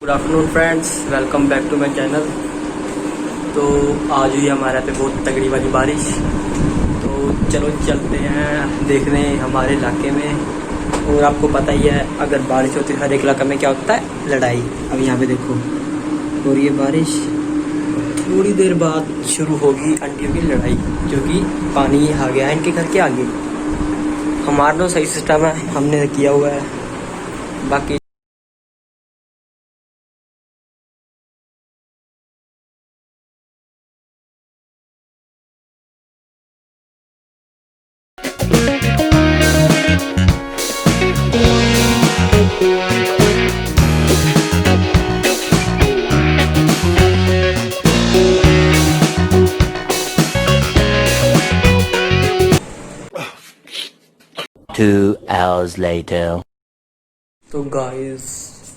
Good afternoon friends, welcome back to my channel. तो आज हुई हमारे यहाँ पे बहुत तगड़ी वाली बारिश। तो चलो चलते हैं देखने हमारे इलाके में। और आपको पता ही है, अगर बारिश होती है हर एक इलाके में क्या होता है, लड़ाई। अब यहाँ पे देखो, और ये बारिश थोड़ी देर बाद शुरू होगी आंटियों की लड़ाई, क्योंकि पानी आ गया है इनके घर के आगे। हमारा तो सही सिस्टम है, हमने किया हुआ है। बाकी Two hours later. तो गाइस,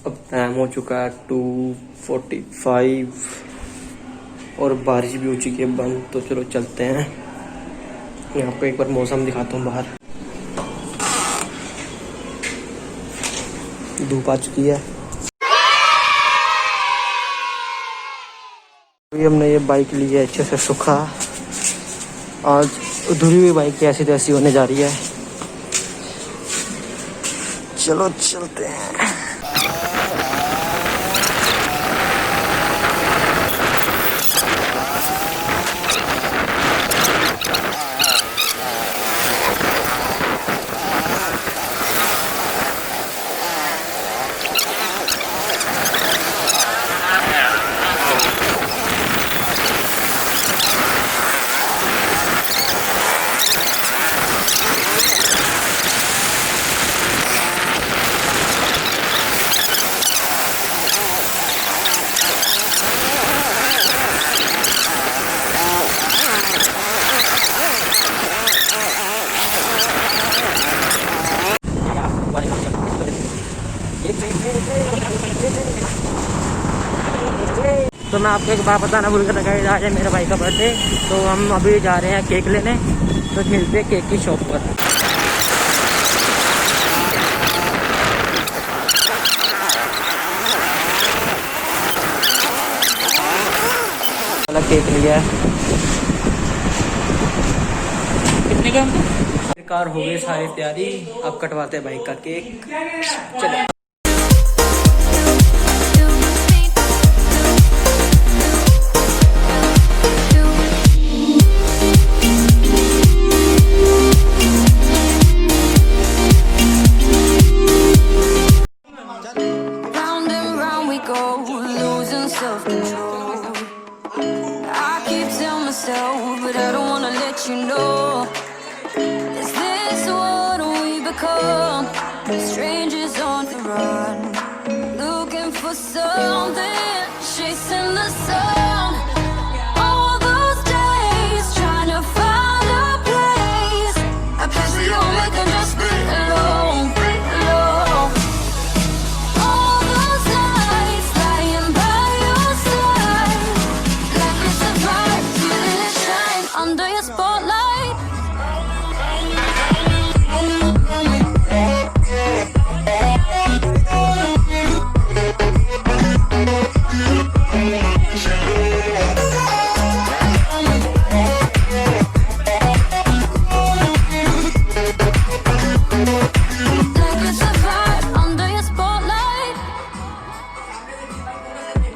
अब टाइम हो चुका है 2:45 और बारिश भी हो चुकी है बंद। तो चलो चलते हैं। यहाँ पे एक बार मौसम दिखाता हूँ बाहर। धूप आ चुकी है। अभी हमने ये बाइक ली है अच्छे से सूखा। आज धुली हुई बाइक ऐसी तैसी होने जा रही है। चलो चलते हैं। तो मैं आपको एक बात बताना भूल कर रखा है, आज है मेरे भाई का बर्थडे। तो हम अभी जा रहे हैं केक लेने। तो मिलते हैं केक की शॉप पर। केक लिया है। कितने का? कार हो गई सारी तैयारी, अब कटवाते हैं बाइक का केक। चलो। But I don't wanna let you know. Is this what we become? Strangers on the run, looking for something, chasing the sun. All those days trying to find a place we only can just be alone. All those nights lying by your side, like we survived, feeling it shine under your spotlight. Like we survived under your spotlight.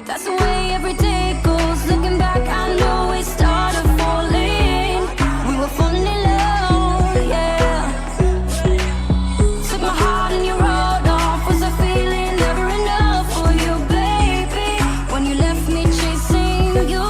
That's the way every day goes. Looking back, I know we started falling. We were falling in love, yeah. Took my heart and you rode off. Was a feeling never enough for you, baby? When you left me chasing you.